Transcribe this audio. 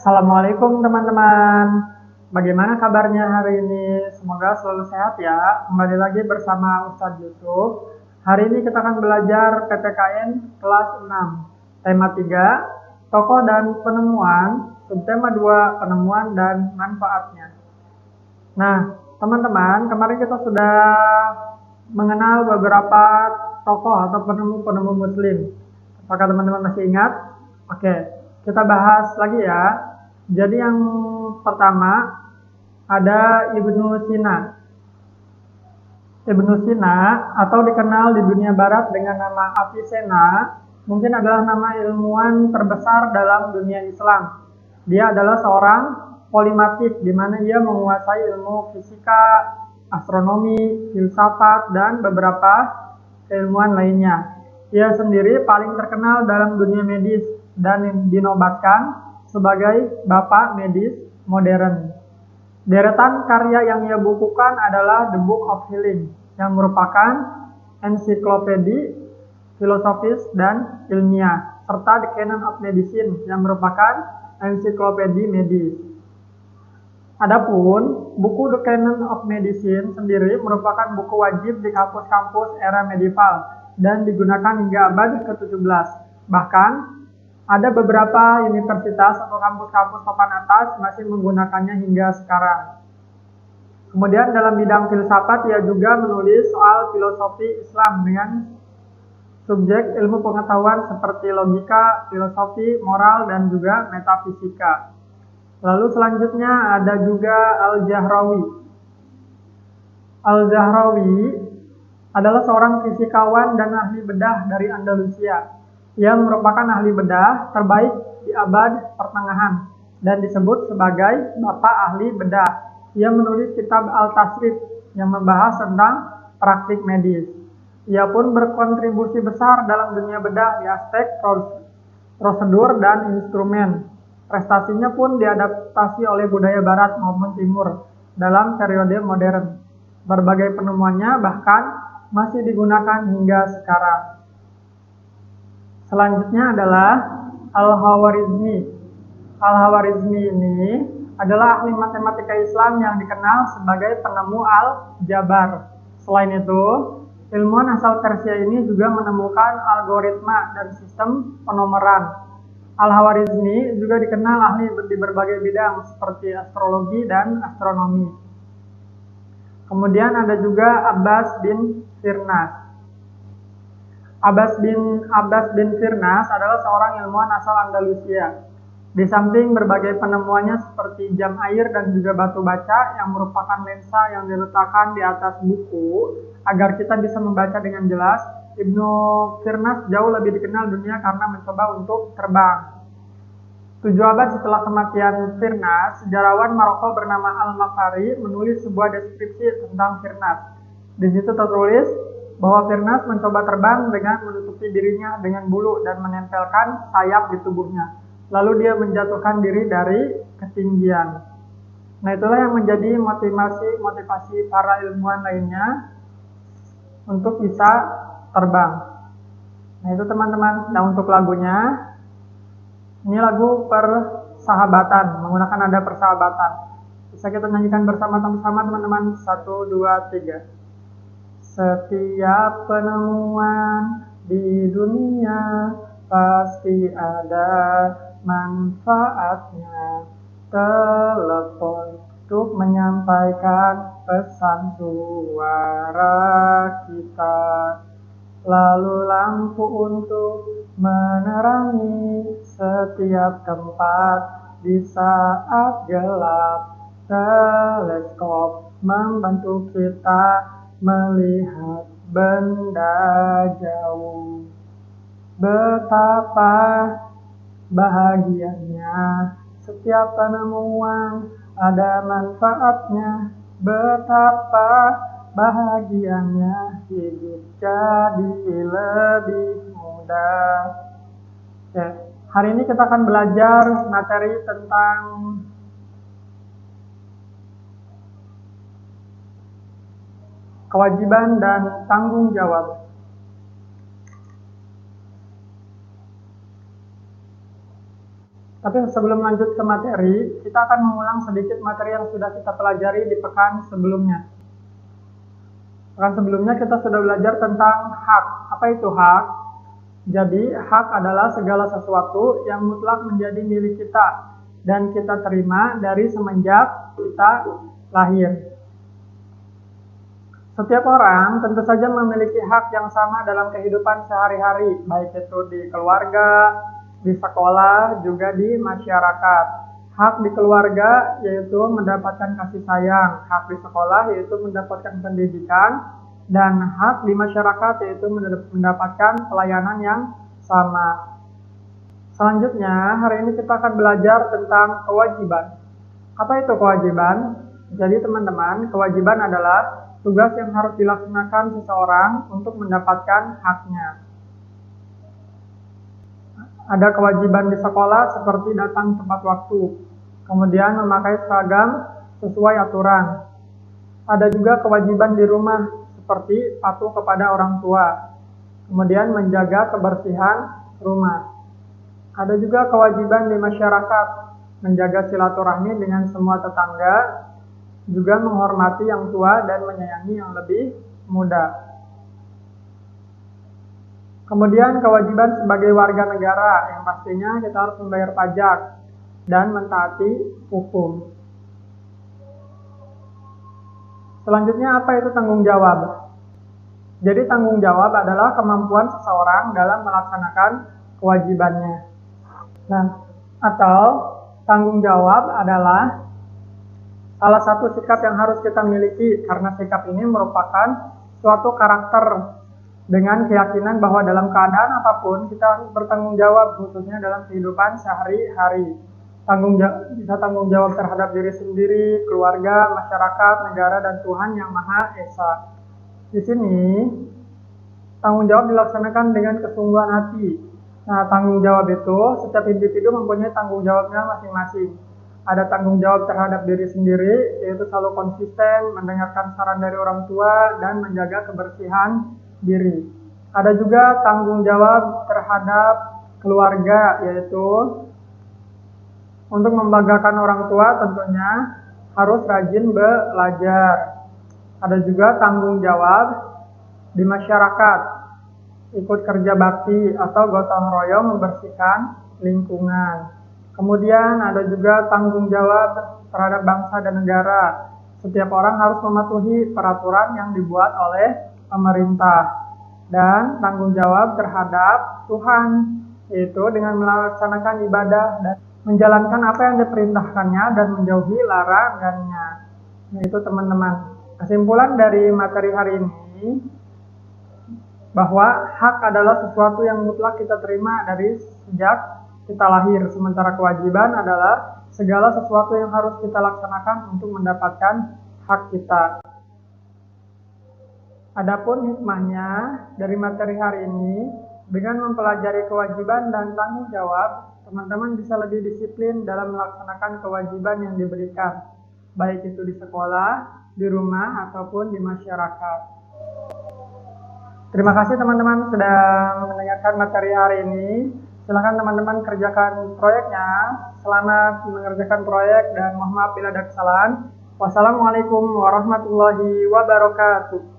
Assalamualaikum teman-teman. Bagaimana kabarnya hari ini? Semoga selalu sehat ya. Kembali lagi bersama Ustadz Yusuf. Hari ini kita akan belajar PPKN kelas 6. Tema 3, tokoh dan penemuan. Subtema 2, penemuan dan manfaatnya. Nah, teman-teman, kemarin kita sudah mengenal beberapa tokoh atau penemu-penemu muslim. Apakah teman-teman masih ingat? Oke, kita bahas lagi ya. Jadi yang pertama ada Ibnu Sina. Ibnu Sina atau dikenal di dunia barat dengan nama Avicenna mungkin adalah nama ilmuwan terbesar dalam dunia Islam. Dia adalah seorang polimatik di mana ia menguasai ilmu fisika, astronomi, filsafat, dan beberapa keilmuan lainnya. Ia sendiri paling terkenal dalam dunia medis dan dinobatkan sebagai Bapak Medis Modern. Deretan karya yang ia bukukan adalah The Book of Healing, yang merupakan ensiklopedi filosofis dan ilmiah, serta The Canon of Medicine, yang merupakan ensiklopedi medis. Adapun buku The Canon of Medicine sendiri merupakan buku wajib di kampus-kampus era medieval dan digunakan hingga abad ke-17. Bahkan ada beberapa universitas atau kampus-kampus papan atas masih menggunakannya hingga sekarang. Kemudian dalam bidang filsafat ia juga menulis soal filosofi Islam dengan subjek ilmu pengetahuan seperti logika, filosofi, moral, dan juga metafisika. Lalu selanjutnya ada juga Al-Zahrawi. Al-Zahrawi adalah seorang fisikawan dan ahli bedah dari Andalusia. Ia merupakan ahli bedah terbaik di abad pertengahan dan disebut sebagai Bapak Ahli Bedah. Ia menulis kitab Al-Tasrif yang membahas tentang praktik medis. Ia pun berkontribusi besar dalam dunia bedah di aspek prosedur dan instrumen. Prestasinya pun diadaptasi oleh budaya barat maupun timur dalam periode modern. Berbagai penemuannya bahkan masih digunakan hingga sekarang. Selanjutnya adalah Al-Khawarizmi. Al-Khawarizmi ini adalah ahli matematika Islam yang dikenal sebagai penemu Al-Jabar. Selain itu, ilmuwan asal Persia ini juga menemukan algoritma dan sistem penomoran. Al-Khawarizmi juga dikenal ahli di berbagai bidang seperti astrologi dan astronomi. Kemudian ada juga Abbas bin Firnas. Abbas bin Firnas adalah seorang ilmuwan asal Andalusia. Di samping berbagai penemuannya seperti jam air dan juga batu baca yang merupakan lensa yang diletakkan di atas buku agar kita bisa membaca dengan jelas, Ibnu Firnas jauh lebih dikenal dunia karena mencoba untuk terbang. 7 abad setelah kematian Firnas, sejarawan Maroko bernama Al-Makari menulis sebuah deskripsi tentang Firnas. Di situ tertulis bahwa Firnas mencoba terbang dengan menutupi dirinya dengan bulu dan menempelkan sayap di tubuhnya. Lalu dia menjatuhkan diri dari ketinggian. Nah, itulah yang menjadi motivasi para ilmuwan lainnya untuk bisa terbang. Nah, itu teman-teman. Nah, untuk lagunya, ini lagu persahabatan, menggunakan nada persahabatan. Bisa kita nyanyikan bersama-sama teman-teman. 1, 2, 3. Setiap penemuan di dunia pasti ada manfaatnya. Telepon untuk menyampaikan pesan suara kita, lalu lampu untuk menerangi setiap tempat di saat gelap. Teleskop membantu kita melihat benda jauh. Betapa bahagianya setiap penemuan ada manfaatnya. Betapa bahagianya hidup jadi lebih mudah. Oke, hari ini kita akan belajar materi tentang kewajiban dan tanggung jawab. Tapi sebelum lanjut ke materi, kita akan mengulang sedikit materi yang sudah kita pelajari di pekan sebelumnya. Pekan sebelumnya kita sudah belajar tentang hak. Apa itu hak? Jadi, hak adalah segala sesuatu yang mutlak menjadi milik kita dan kita terima dari semenjak kita lahir. Setiap orang tentu saja memiliki hak yang sama dalam kehidupan sehari-hari, baik itu di keluarga, di sekolah, juga di masyarakat. Hak di keluarga yaitu mendapatkan kasih sayang, hak di sekolah yaitu mendapatkan pendidikan, dan hak di masyarakat yaitu mendapatkan pelayanan yang sama. Selanjutnya, hari ini kita akan belajar tentang kewajiban. Apa itu kewajiban? Jadi teman-teman, kewajiban adalah tugas yang harus dilaksanakan seseorang untuk mendapatkan haknya. Ada kewajiban di sekolah seperti datang tepat waktu, kemudian memakai seragam sesuai aturan. Ada juga kewajiban di rumah seperti patuh kepada orang tua, kemudian menjaga kebersihan rumah. Ada juga kewajiban di masyarakat, menjaga silaturahmi dengan semua tetangga, juga menghormati yang tua dan menyayangi yang lebih muda. Kemudian kewajiban sebagai warga negara, yang pastinya kita harus membayar pajak dan mentaati hukum. Selanjutnya, apa itu tanggung jawab? Jadi tanggung jawab adalah kemampuan seseorang dalam melaksanakan kewajibannya. Nah, atau tanggung jawab adalah salah satu sikap yang harus kita miliki, karena sikap ini merupakan suatu karakter dengan keyakinan bahwa dalam keadaan apapun kita harus bertanggung jawab, khususnya dalam kehidupan sehari-hari. Bisa tanggung jawab terhadap diri sendiri, keluarga, masyarakat, negara, dan Tuhan Yang Maha Esa. Di sini, tanggung jawab dilaksanakan dengan kesungguhan hati. Nah, tanggung jawab itu, setiap individu mempunyai tanggung jawabnya masing-masing. Ada tanggung jawab terhadap diri sendiri, yaitu selalu konsisten, mendengarkan saran dari orang tua, dan menjaga kebersihan diri. Ada juga tanggung jawab terhadap keluarga, yaitu untuk membanggakan orang tua tentunya harus rajin belajar. Ada juga tanggung jawab di masyarakat, ikut kerja bakti atau gotong royong membersihkan lingkungan. Kemudian ada juga tanggung jawab terhadap bangsa dan negara. Setiap orang harus mematuhi peraturan yang dibuat oleh pemerintah. Dan tanggung jawab terhadap Tuhan, yaitu dengan melaksanakan ibadah dan menjalankan apa yang diperintahkannya dan menjauhi larangannya. Nah, itu teman-teman. Kesimpulan dari materi hari ini, bahwa hak adalah sesuatu yang mutlak kita terima dari sejak kita lahir, sementara kewajiban adalah segala sesuatu yang harus kita laksanakan untuk mendapatkan hak kita. Adapun hikmahnya dari materi hari ini, dengan mempelajari kewajiban dan tanggung jawab, teman-teman bisa lebih disiplin dalam melaksanakan kewajiban yang diberikan, baik itu di sekolah, di rumah, ataupun di masyarakat. Terima kasih teman-teman sudah mendengarkan materi hari ini. Silakan teman-teman kerjakan proyeknya. Selamat mengerjakan proyek dan mohon maaf bila ada kesalahan. Wassalamualaikum warahmatullahi wabarakatuh.